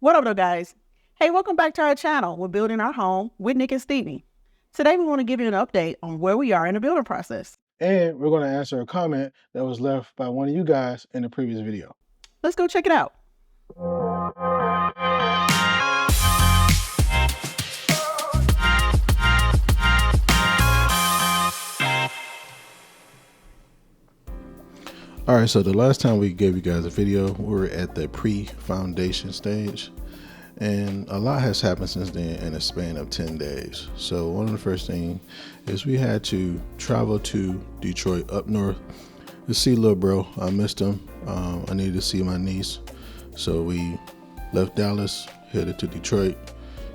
What up, though, guys? Hey, welcome back to our channel. We're building our home with Nick and Stevie. Today, we want to give you an update on where we are in the building process. And we're going to answer a comment that was left by one of you guys in the previous video. Let's go check it out. All right, so the last time we gave you guys a video, we were at the pre-foundation stage, and a lot has happened since then in a span of 10 days. So one of the first things is we had to travel to Detroit up north to see little bro. I missed him. I needed to see my niece. So we left Dallas, headed to Detroit,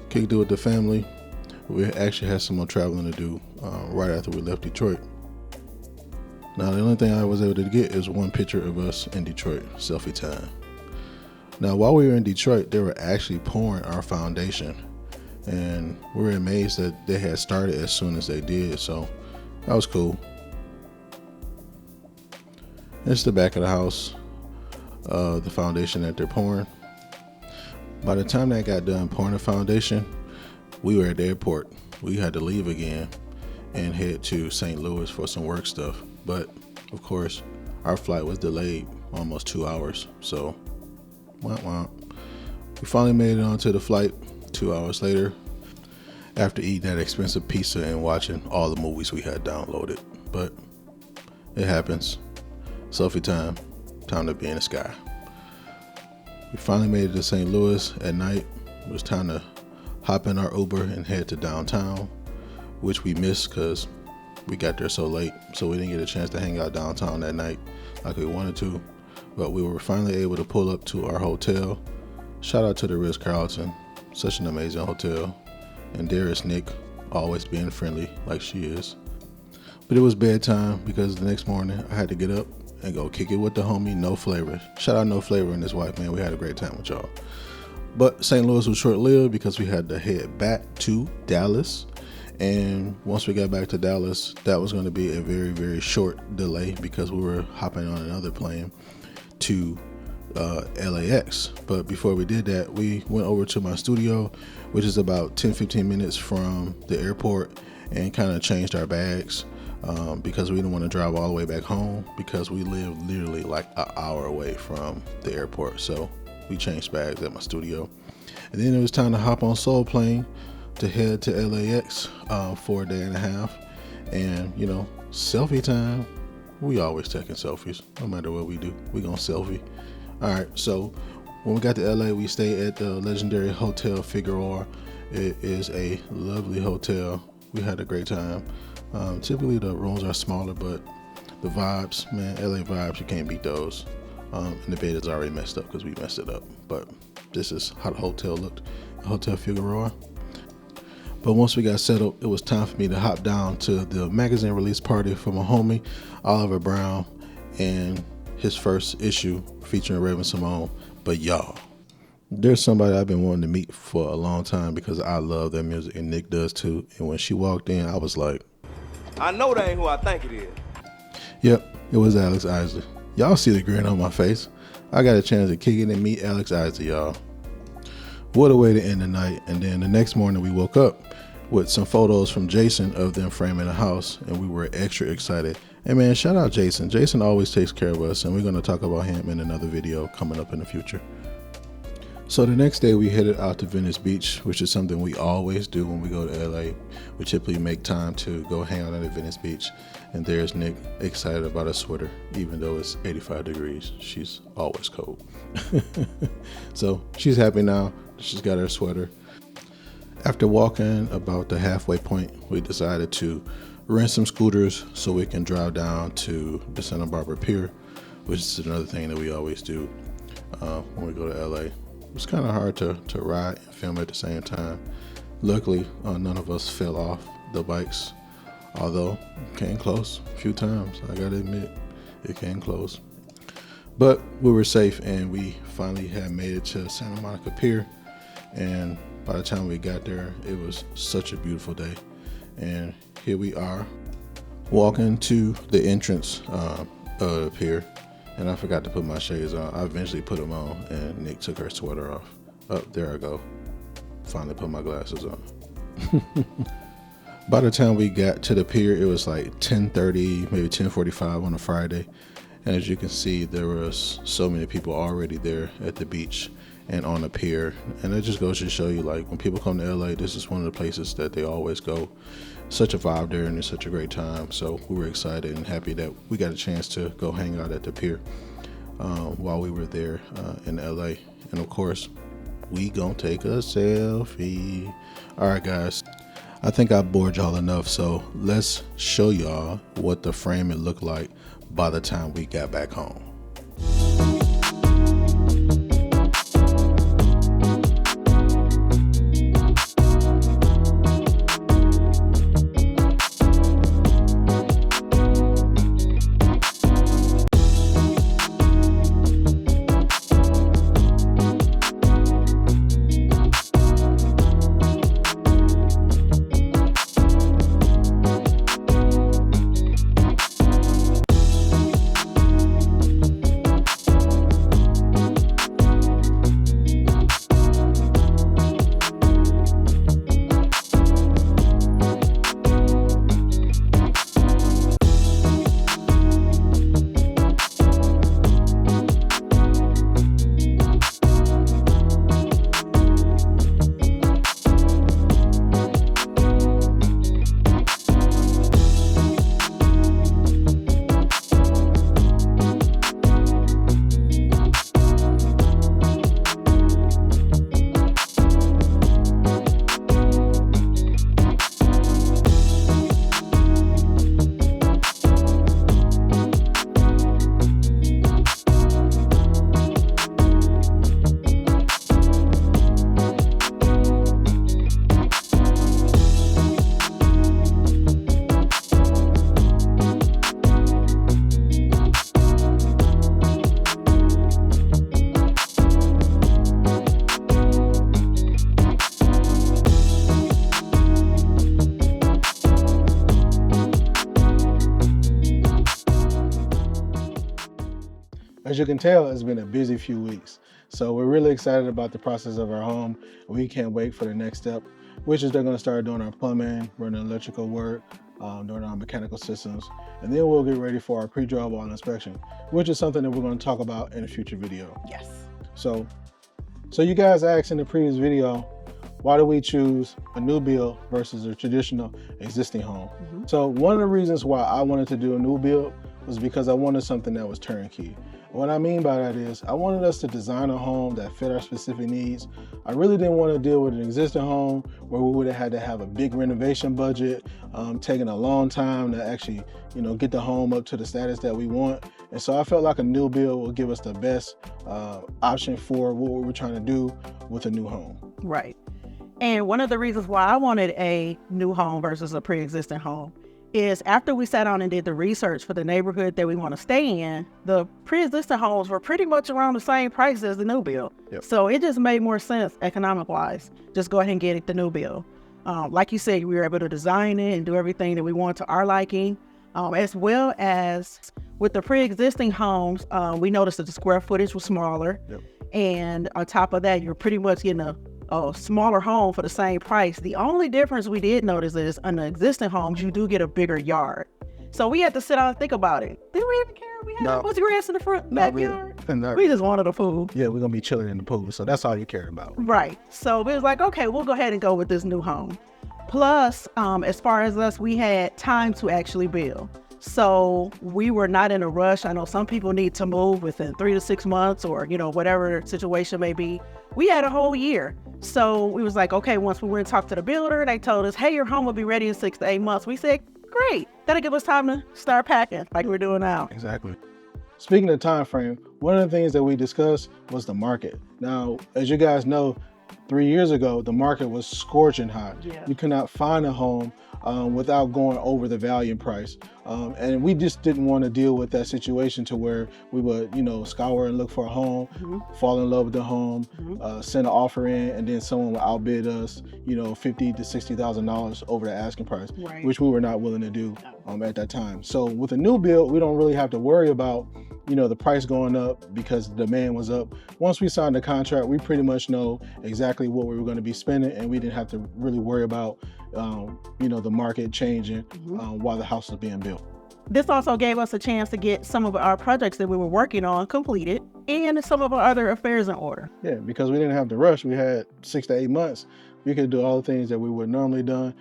kicked it with the family. We actually had some more traveling to do right after we left Detroit. Now, the only thing I was able to get is one picture of us in Detroit, selfie time. Now, while we were in Detroit, they were actually pouring our foundation, and we were amazed that they had started as soon as they did, so that was cool. It's the back of the house, the foundation that they're pouring. By the time they got done pouring the foundation, we were at the airport. We had to leave again and head to St. Louis for some work stuff. But of course, our flight was delayed almost 2 hours. So, we finally made it onto the flight 2 hours later after eating that expensive pizza and watching all the movies we had downloaded. But it happens. Selfie time. Time to be in the sky. We finally made it to St. Louis at night. It was time to hop in our Uber and head to downtown, which we missed because we got there so late, so we didn't get a chance to hang out downtown that night like we wanted to. But we were finally able to pull up to our hotel. Shout out to the Ritz-Carlton, such an amazing hotel. And there is Nick, always being friendly like she is. But it was bedtime because the next morning I had to get up and go kick it with the homie No Flavor. Shout out No Flavor and his wife, man. We had a great time with y'all. But St. Louis was short-lived because we had to head back to Dallas. And once we got back to Dallas, that was going to be a very, very short delay because we were hopping on another plane to LAX. But before we did that, we went over to my studio, which is about 10-15 minutes from the airport, and kind of changed our bags because we didn't want to drive all the way back home because we live literally like an hour away from the airport. So we changed bags at my studio. And then it was time to hop on Soul Plane to head to LAX for a day and a half. And you know, selfie time. We always taking selfies, no matter what we do. We gonna selfie. All right, so when we got to LA, we stayed at the legendary Hotel Figueroa. It is a lovely hotel. We had a great time. Typically the rooms are smaller, but the vibes, man, LA vibes, you can't beat those. And the bed is already messed up because we messed it up. But this is how the hotel looked, Hotel Figueroa. But once we got settled, it was time for me to hop down to the magazine release party for my homie, Oliver Brown, and his first issue featuring Raven-Symoné. But y'all, there's somebody I've been wanting to meet for a long time because I love their music and Nick does too. And when she walked in, I was like, I know that ain't who I think it is. Yep, it was Alex Isley. Y'all see the grin on my face. I got a chance to kick it and meet Alex Isley, y'all. What a way to end the night. And then the next morning we woke up with some photos from Jason of them framing the house, and we were extra excited. And man, shout out Jason. Jason always takes care of us, and we're going to talk about him in another video coming up in the future. So the next day we headed out to Venice Beach, which is something we always do when we go to LA. We typically make time to go hang out at Venice Beach. And there's Nick, excited about a sweater, even though it's 85 degrees. She's always cold. So she's happy now. She's got her sweater. After walking about the halfway point, we decided to rent some scooters so we can drive down to the Santa Barbara Pier, which is another thing that we always do when we go to LA. It's kind of hard to ride and film at the same time. Luckily, none of us fell off the bikes, although it came close a few times. I gotta admit, it came close. But we were safe, and we finally had made it to Santa Monica Pier. And by the time we got there, it was such a beautiful day. And here we are, walking to the entrance of the pier. And I forgot to put my shades on. I eventually put them on, and Nick took her sweater off. Oh, there I go. Finally put my glasses on. By the time we got to the pier, it was like 10:30, maybe 10:45 on a Friday. And as you can see, there was so many people already there at the beach and on the pier. And it just goes to show you, like, when people come to LA, this is one of the places that they always go. Such a vibe there, and it's such a great time. So we were excited and happy that we got a chance to go hang out at the pier while we were there in LA. And of course, we gonna take a selfie. All right, guys, I think I bored y'all enough, so let's show y'all what the frame it looked like by the time we got back home. As you can tell, it's been a busy few weeks. So we're really excited about the process of our home. We can't wait for the next step, which is they're gonna start doing our plumbing, running electrical work, doing our mechanical systems, and then we'll get ready for our pre-drywall inspection, which is something that we're gonna talk about in a future video. Yes. So you guys asked in the previous video, why do we choose a new build versus a traditional existing home? So one of the reasons why I wanted to do a new build was because I wanted something that was turnkey. What I mean by that is I wanted us to design a home that fit our specific needs. I really didn't want to deal with an existing home where we would have had to have a big renovation budget, taking a long time to actually, get the home up to the status that we want. And so I felt like a new build will give us the best option for what we were trying to do with a new home. Right. And one of the reasons why I wanted a new home versus a pre-existing home is after we sat down and did the research for the neighborhood that we want to stay in, the pre-existing homes were pretty much around the same price as the new build. Yep. So it just made more sense economic-wise. Just go ahead and get it, the new build. Like you said, we were able to design it and do everything that we want to our liking, as well as with the pre-existing homes, we noticed that the square footage was smaller. Yep. And on top of that, you're pretty much getting a smaller home for the same price. The only difference we did notice is on the existing homes, you do get a bigger yard. So we had to sit down and think about it. Did we even care? We had No. what's grass in the front Not backyard? really. Not We just wanted a pool. Yeah, we're gonna be chilling in the pool, so that's all you care about. Right. So we was like, okay, we'll go ahead and go with this new home. Plus, as far as us, we had time to actually build. So we were not in a rush. I know some people need to move within 3 to 6 months or, whatever situation may be. We had a whole year. So we was like, okay, once we went and talked to the builder, they told us, hey, your home will be ready in 6 to 8 months. We said, great. That'll give us time to start packing like we're doing now. Exactly. Speaking of time frame, one of the things that we discussed was the market. Now, as you guys know, 3 years ago, the market was scorching hot. Yeah. You could not find a home without going over the value price. And we just didn't want to deal with that situation to where we would, scour and look for a home, fall in love with the home, send an offer in, and then someone would outbid us, $50,000 to $60,000 over the asking price, Right. which we were not willing to do at that time. So with a new build, we don't really have to worry about the price going up because the demand was up. Once we signed the contract, we pretty much know exactly what we were going to be spending, and we didn't have to really worry about the market changing while the house was being built. This also gave us a chance to get some of our projects that we were working on completed and some of our other affairs in order. Yeah, because we didn't have to rush. We had 6 to 8 months. We could do all the things that we would normally done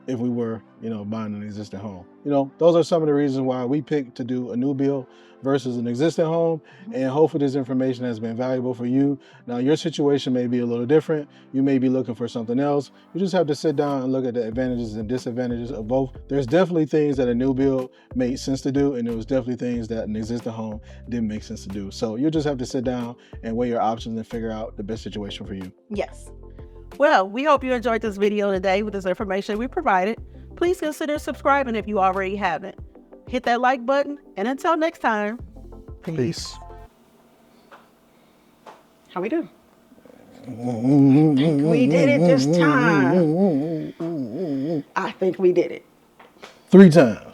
if we were, buying an existing home. Those are some of the reasons why we picked to do a new build versus an existing home. And hopefully this information has been valuable for you. Now, your situation may be a little different. You may be looking for something else. You just have to sit down and look at the advantages and disadvantages of both. There's definitely things that a new build made sense to do, and there was definitely things that an existing home didn't make sense to do. So you just have to sit down and weigh your options and figure out the best situation for you. Yes. Well, we hope you enjoyed this video today with this information we provided. Please consider subscribing if you already haven't. Hit that like button, and until next time, Peace. How we do? We did it this time. I think we did it. 3 times.